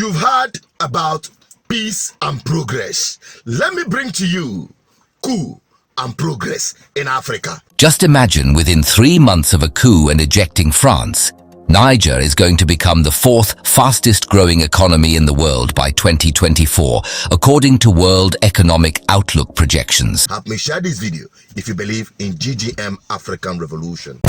You've heard about peace and progress. Let me bring to you coup and progress in Africa. Just imagine within 3 months of a coup and ejecting France, Niger is going to become the 4th fastest growing economy in the world by 2024, according to World Economic Outlook projections. Help me share this video if you believe in GGM African Revolution.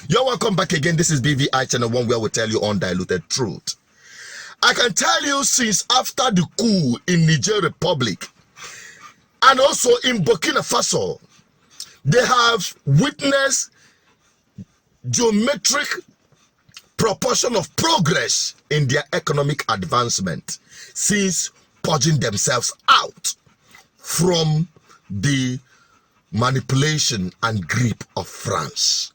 You're welcome back again. This is BVI Channel 1, where we tell you undiluted truth. I can tell you, since after the coup in Niger Republic and also in Burkina Faso, they have witnessed geometric proportion of progress in their economic advancement since purging themselves out from the manipulation and grip of France.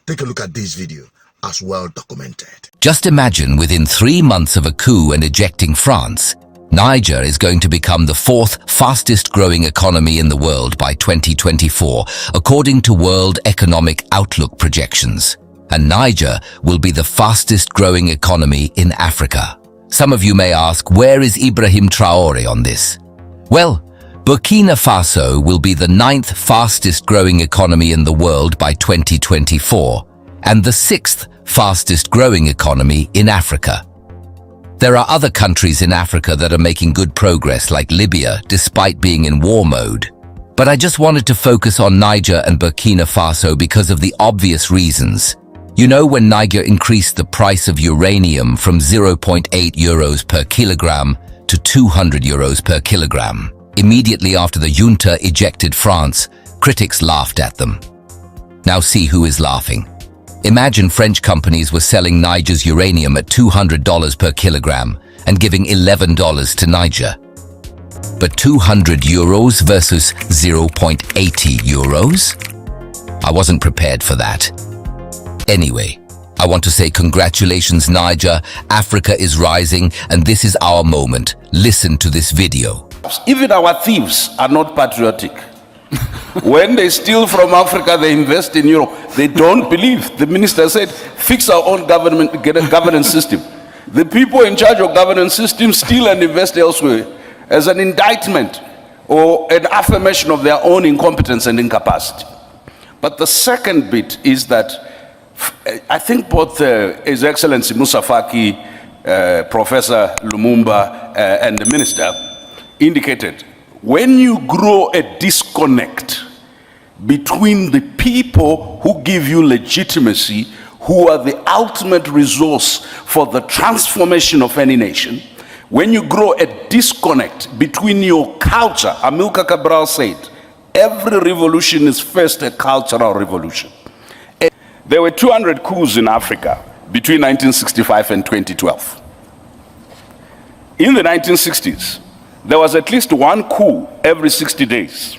Take a look at this video, as well documented. Just imagine within 3 months of a coup and ejecting France, Niger is going to become the 4th fastest growing economy in the world by 2024, according to World Economic Outlook projections. And Niger will be the fastest growing economy in Africa. Some of you may ask, where is Ibrahim Traore on this? Well, Burkina Faso will be the 9th fastest growing economy in the world by 2024 and the 6th fastest growing economy in Africa. There are other countries in Africa that are making good progress, like Libya, despite being in war mode. But I just wanted to focus on Niger and Burkina Faso because of the obvious reasons. You know, when Niger increased the price of uranium from 0.8 euros per kilogram to 200 euros per kilogram. Immediately after the junta ejected France, critics laughed at them. Now see who is laughing. Imagine French companies were selling Niger's uranium at $200 per kilogram and giving $11 to Niger. But 200 euros versus 0.80 euros? I wasn't prepared for that. Anyway, I want to say congratulations, Niger. Africa is rising, and this is our moment. Listen to this video. Even our thieves are not patriotic. When they steal from Africa, they invest in Europe. They don't believe. The minister said, fix our own government, get a governance system. The people in charge of governance systems steal and invest elsewhere as an indictment or an affirmation of their own incompetence and incapacity. But the second bit is that I think both His Excellency Moussa Faki, Professor Lumumba, and the minister indicated, when you grow a disconnect between the people who give you legitimacy, who are the ultimate resource for the transformation of any nation, when you grow a disconnect between your culture, Amilcar Cabral said, every revolution is first a cultural revolution. There were 200 coups in Africa between 1965 and 2012. In the 1960s, there was at least one coup every 60 days.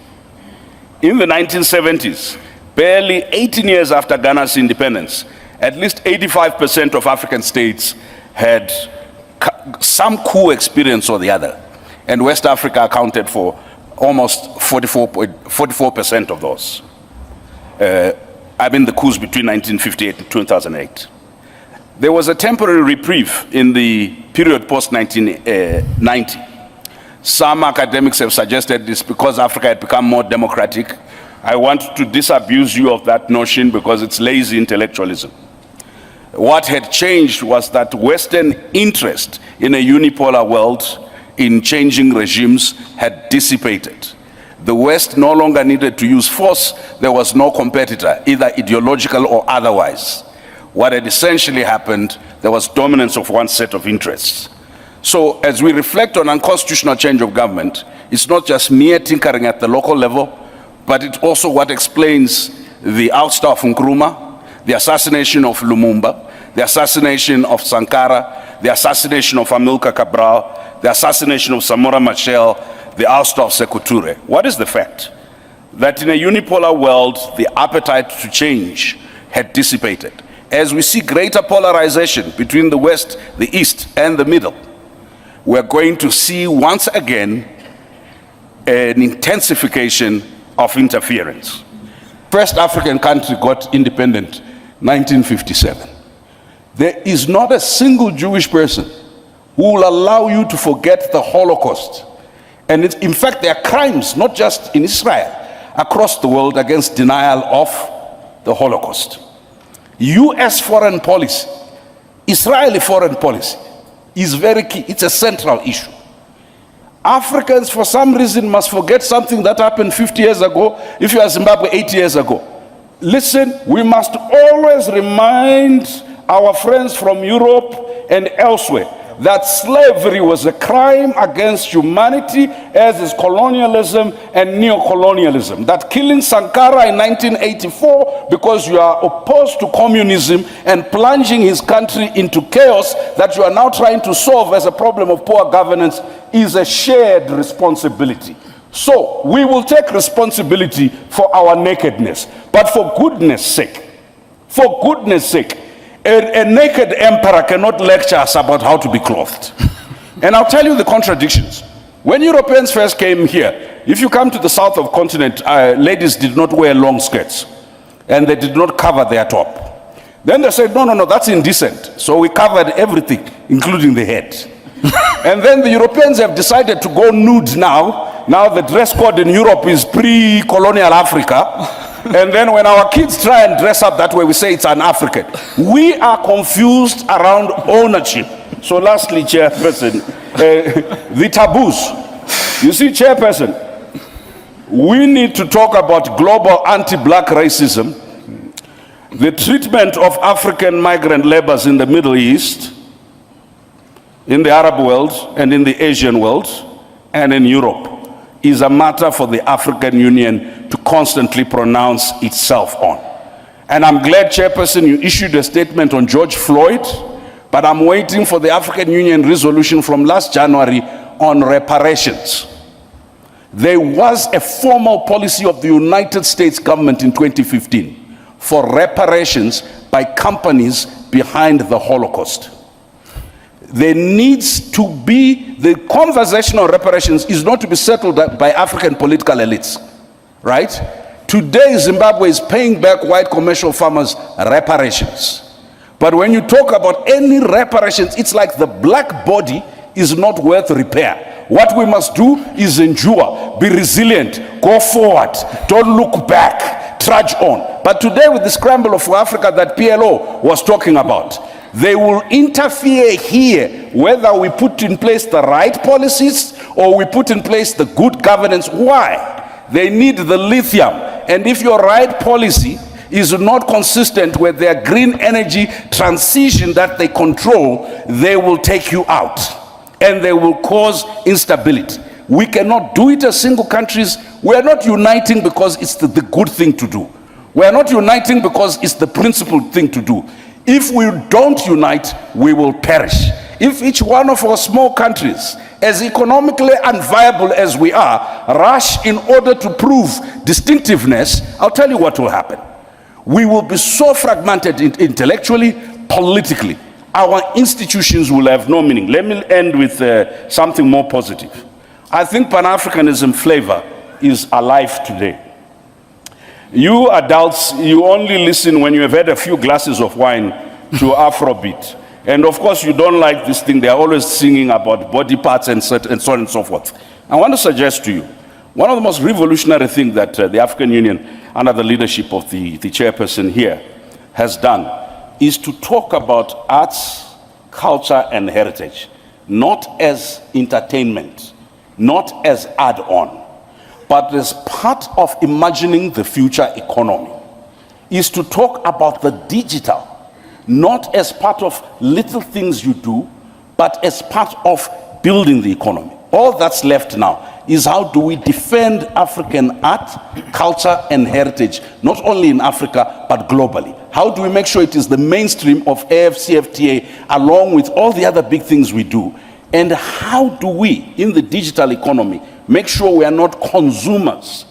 In the 1970s, barely 18 years after Ghana's independence, at least 85% of African states had some coup experience or the other. And West Africa accounted for almost 44% of those. I mean the coups between 1958 and 2008. There was a temporary reprieve in the period post-1990. Some academics have suggested this because Africa had become more democratic. I want to disabuse you of that notion because it's lazy intellectualism. What had changed was that Western interest in a unipolar world, in changing regimes, had dissipated. The West no longer needed to use force. There was no competitor, either ideological or otherwise. What had essentially happened, there was dominance of one set of interests. So as we reflect on unconstitutional change of government, it's not just mere tinkering at the local level, but it's also what explains the ouster of Nkrumah, the assassination of Lumumba, the assassination of Sankara, the assassination of Amilcar Cabral, the assassination of Samora Machel, the ouster of Sekou Touré. What is the fact? That in a unipolar world, the appetite to change had dissipated. as we see greater polarization between the West, the East, and the Middle, we're going to see once again an intensification of interference. First African country got independent 1957. There is not a single Jewish person who will allow you to forget the Holocaust. And in fact, there are crimes, not just in Israel, across the world against denial of the Holocaust. US foreign policy, Israeli foreign policy is very key. It's a central issue. Africans, for some reason, must forget something that happened 50 years ago. If you are Zimbabwe, 80 years ago. Listen, we must always remind our friends from Europe and elsewhere that slavery was a crime against humanity, as is colonialism and neo-colonialism. That killing Sankara in 1984 because you are opposed to communism and plunging his country into chaos that you are now trying to solve as a problem of poor governance is a shared responsibility. So we will take responsibility for our nakedness, but for goodness sake, a naked emperor cannot lecture us about how to be clothed. And I'll tell you the contradictions. When Europeans first came here, if you come to the south of the continent, ladies did not wear long skirts and they did not cover their top. Then they said, no, that's indecent. So we covered everything, including the head. And then the Europeans have decided to go nude now. Now the dress code in Europe is pre-colonial Africa. And then when our kids try and dress up that way, we say it's an African. We are confused around ownership. So lastly, Chairperson, the taboos. You see, Chairperson, we need to talk about global anti-black racism, the treatment of African migrant laborers in the Middle East, in the Arab world, and in the Asian world, and in Europe, is a matter for the African Union to constantly pronounce itself on. And I'm glad, Chairperson, you issued a statement on George Floyd, but I'm waiting for the African Union resolution from last January on reparations. There was a formal policy of the United States government in 2015 for reparations by companies behind the Holocaust. There needs to be, the conversation on reparations is not to be settled by African political elites, right? Today, Zimbabwe is paying back white commercial farmers reparations. But when you talk about any reparations, it's like the black body is not worth repair. What we must do is endure, be resilient, go forward, don't look back, trudge on. But today, with the scramble for Africa that PLO was talking about, they will interfere here, whether we put in place the right policies or we put in place the good governance. Why? They need the lithium. And if your right policy is not consistent with their green energy transition that they control, they will take you out and they will cause instability. We cannot do it as single countries. We are not uniting because it's the good thing to do. We are not uniting because it's the principled thing to do. If we don't unite, we will perish. If each one of our small countries, as economically unviable as we are, rush in order to prove distinctiveness, I'll tell you what will happen. We will be so fragmented intellectually, politically. Our institutions will have no meaning. Let me end with something more positive. I think Pan-Africanism flavor is alive today. You adults, you only listen when you have had a few glasses of wine to Afrobeat. And of course, you don't like this thing. They are always singing about body parts and so on and so forth. I want to suggest to you, one of the most revolutionary things that the African Union, under the leadership of the chairperson here, has done is to talk about arts, culture, and heritage, not as entertainment, not as add-on, but as part of imagining the future economy, is to talk about the digital, not as part of little things you do, but as part of building the economy. All that's left now is how do we defend African art, culture, and heritage, not only in Africa, but globally. How do we make sure it is the mainstream of AfCFTA, along with all the other big things we do? And how do we, in the digital economy, make sure we are not consumers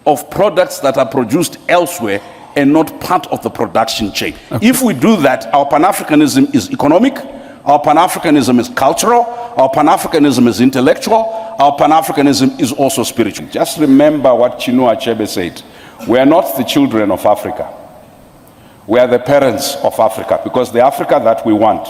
of products that are produced elsewhere and not part of the production chain. Okay. If we do that, our Pan-Africanism is economic, our Pan-Africanism is cultural, our Pan-Africanism is intellectual, our Pan-Africanism is also spiritual. Just remember what Chinua Achebe said. We are not the children of Africa. We are the parents of Africa, because the Africa that we want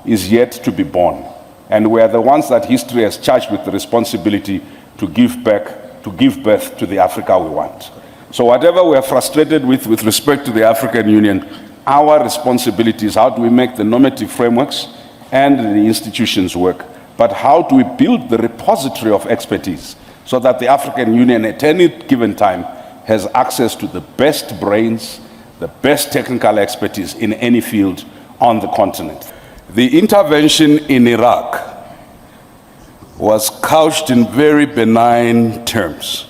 is yet to be born. And we are the ones that history has charged with the responsibility to give birth to the Africa we want. So whatever we are frustrated with respect to the African Union, our responsibility is how do we make the normative frameworks and the institutions work, but how do we build the repository of expertise so that the African Union at any given time has access to the best brains, the best technical expertise in any field on the continent. The intervention in Iraq was couched in very benign terms.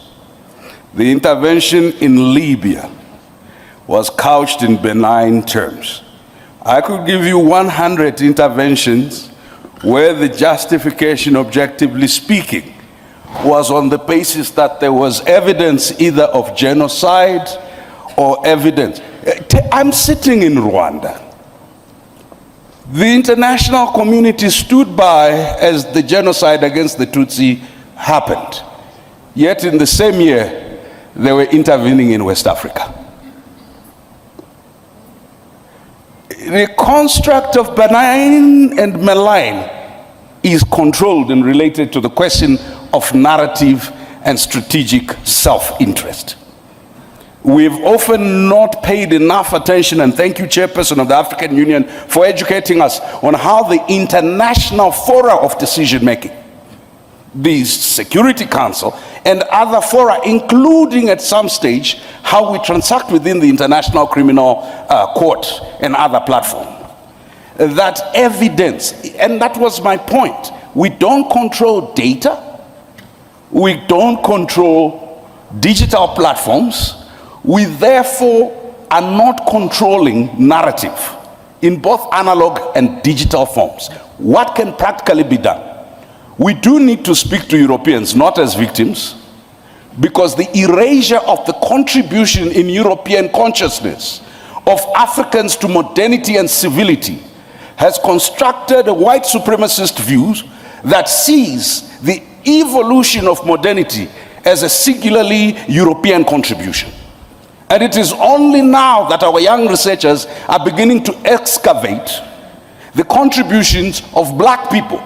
The intervention in Libya was couched in benign terms. I could give you 100 interventions where the justification, objectively speaking, was on the basis that there was evidence either of genocide or evidence. I'm sitting in Rwanda. The international community stood by as the genocide against the Tutsi happened. Yet in the same year, they were intervening in West Africa. The construct of benign and malign is controlled and related to the question of narrative and strategic self-interest. We've often not paid enough attention, and thank you, Chairperson of the African Union, for educating us on how the international fora of decision-making, the Security Council and other fora, including at some stage how we transact within the International Criminal Court and other platforms. That evidence, and that was my point, we don't control data, we don't control digital platforms, we therefore are not controlling narrative in both analog and digital forms. What can practically be done? We do need to speak to Europeans, not as victims, because the erasure of the contribution in European consciousness of Africans to modernity and civility has constructed a white supremacist view that sees the evolution of modernity as a singularly European contribution. And it is only now that our young researchers are beginning to excavate the contributions of black people,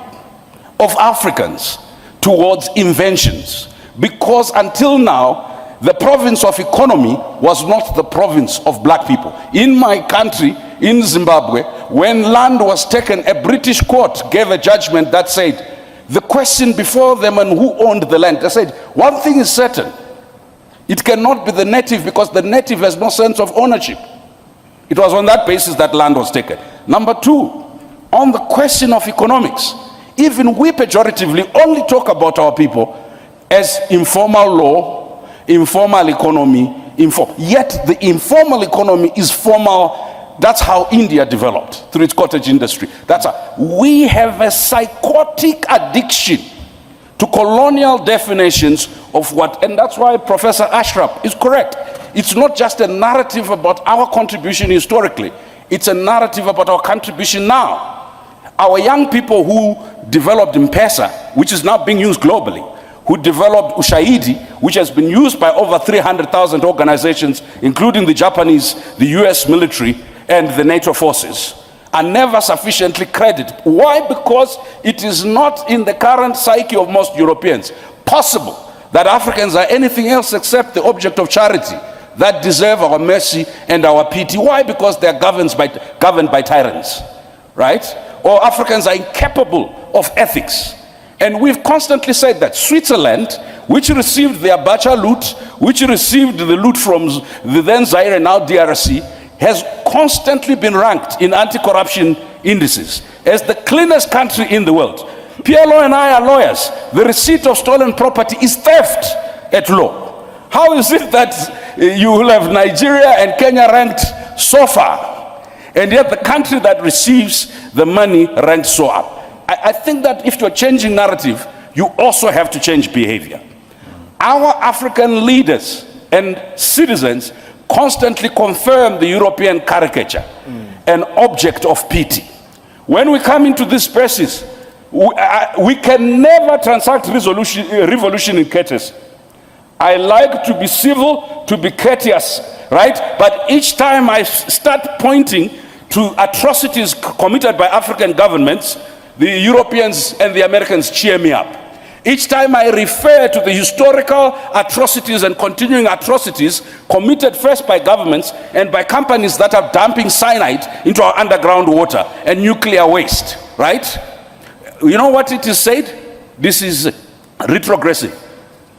of Africans, towards inventions. Because until now, the province of economy was not the province of black people. In my country, in Zimbabwe, when land was taken, a British court gave a judgment that said, the question before them and who owned the land, they said, one thing is certain, it cannot be the native because the native has no sense of ownership. It was on that basis that land was taken. Number two, on the question of economics, even we pejoratively only talk about our people as informal law, informal economy, yet the informal economy is formal. That's how India developed through its cottage industry. That's how we have a psychotic addiction to colonial definitions of what, and that's why Professor Ashraf is correct. It's not just a narrative about our contribution historically, it's a narrative about our contribution now. Our young people who developed M-Pesa, which is now being used globally, who developed Ushahidi, which has been used by over 300,000 organizations, including the Japanese, the US military, and the NATO forces, are never sufficiently credited. Why? Because it is not in the current psyche of most Europeans possible that Africans are anything else except the object of charity that deserve our mercy and our pity. Why? Because they are governed by tyrants, right? Or Africans are incapable of ethics. And we've constantly said that Switzerland, which received the Abacha loot, which received the loot from the then Zaire and now DRC, has constantly been ranked in anti-corruption indices as the cleanest country in the world. PLO and I are lawyers. The receipt of stolen property is theft at law. How is it that you will have Nigeria and Kenya ranked so far, and yet the country that receives the money ranked so up? I think that if you're changing narrative, you also have to change behavior. Our African leaders and citizens constantly confirm the European caricature, an object of pity. When we come into this spaces, we can never transact revolution in courtesy. I like to be civil, to be courteous, right? But each time I start pointing to atrocities committed by African governments, the Europeans and the Americans cheer me up. Each time I refer to the historical atrocities and continuing atrocities committed first by governments and by companies that are dumping cyanide into our underground water and nuclear waste, right? You know what it is said? This is retrogressive.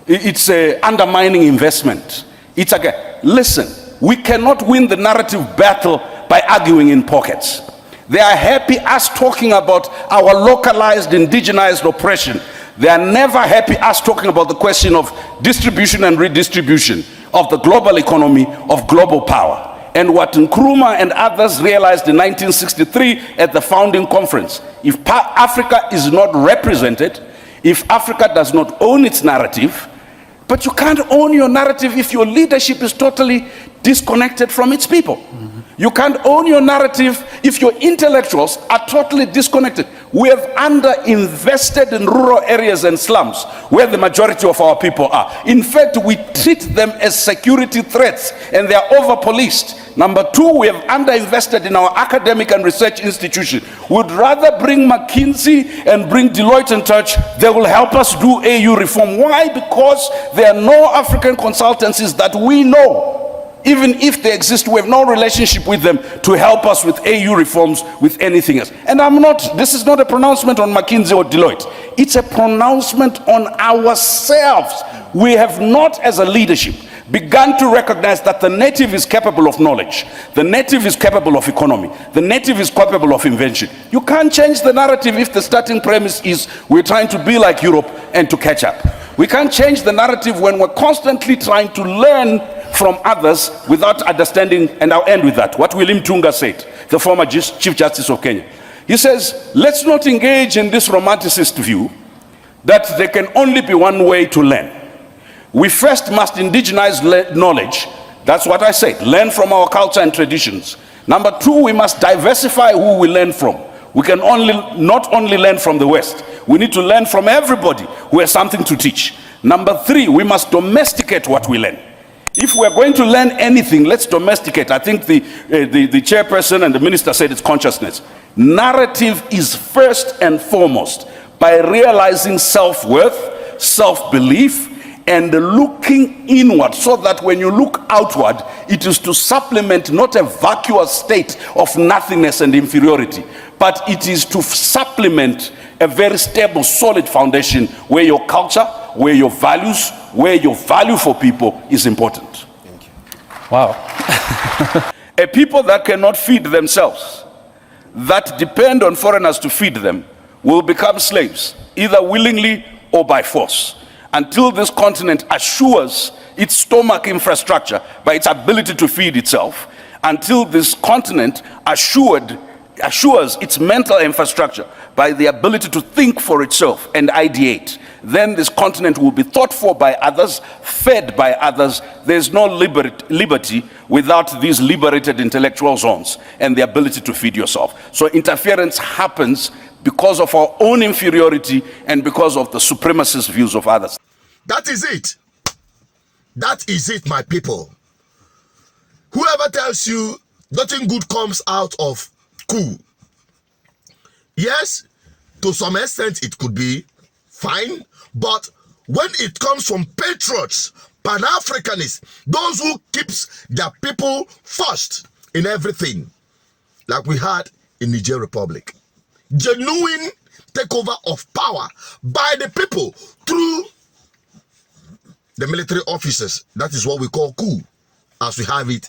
It's undermining investment. It's again, listen, we cannot win the narrative battle by arguing in pockets. They are happy us talking about our localized, indigenized oppression. They are never happy us talking about the question of distribution and redistribution of the global economy, of global power. And what Nkrumah and others realized in 1963 at the founding conference, if Africa is not represented, if Africa does not own its narrative, but you can't own your narrative if your leadership is totally disconnected from its people. You can't own your narrative if your intellectuals are totally disconnected. We have underinvested in rural areas and slums where the majority of our people are. In fact, we treat them as security threats and they are over-policed. Number two, we have underinvested in our academic and research institutions. We'd rather bring McKinsey and bring Deloitte and Touch. They will help us do AU reform. Why? Because there are no African consultancies that we know. Even if they exist, we have no relationship with them to help us with AU reforms, with anything else. And this is not a pronouncement on McKinsey or Deloitte. It's a pronouncement on ourselves. We have not, as a leadership, begun to recognize that the native is capable of knowledge. The native is capable of economy. The native is capable of invention. You can't change the narrative if the starting premise is we're trying to be like Europe and to catch up. We can't change the narrative when we're constantly trying to learn from others without understanding, and I'll end with that. What William Tunga said, the former Chief Justice of Kenya. He says, let's not engage in this romanticist view that there can only be one way to learn. We first must indigenize knowledge. That's what I said, learn from our culture and traditions. Number two, we must diversify who we learn from. We can not only learn from the West, we need to learn from everybody who has something to teach. Number three, we must domesticate what we learn. If we're going to learn anything, let's domesticate. I think the chairperson and the minister said it's consciousness. Narrative is first and foremost by realizing self-worth, self-belief, and looking inward, so that when you look outward, it is to supplement not a vacuous state of nothingness and inferiority, but it is to supplement a very stable, solid foundation where your culture, where your values, where your value for people is important. Thank you. Wow. A people that cannot feed themselves, that depend on foreigners to feed them, will become slaves, either willingly or by force, until this continent assures its stomach infrastructure by its ability to feed itself, until this continent assures its mental infrastructure by the ability to think for itself and ideate. Then this continent will be thought for by others, fed by others. There's no liberty without these liberated intellectual zones and the ability to feed yourself. So interference happens because of our own inferiority and because of the supremacist views of others. That is it. That is it, my people. Whoever tells you nothing good comes out of coup. Yes, to some extent it could be fine, but when it comes from patriots, Pan-Africanists, those who keeps their people first in everything, like we had in Niger Republic, genuine takeover of power by the people through the military officers. That is what we call coup, as we have it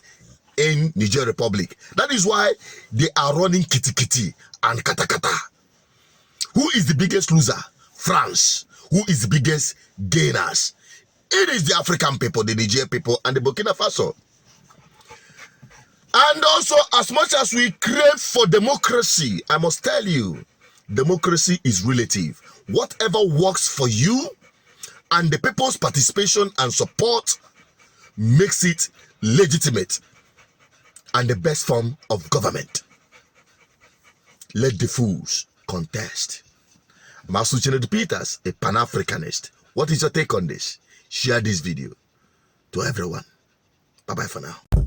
in Niger Republic. That is why they are running kitty and kata. Who is the biggest loser? France. Who is the biggest gainers? It is the African people, the Niger people, and the Burkina Faso. And also, as much as we crave for democracy, I must tell you, democracy is relative. Whatever works for you and the people's participation and support makes it legitimate and the best form of government. Let the fools contest. Masuchined Peters, a Pan-Africanist. What is your take on this? Share this video to everyone. Bye-bye for now.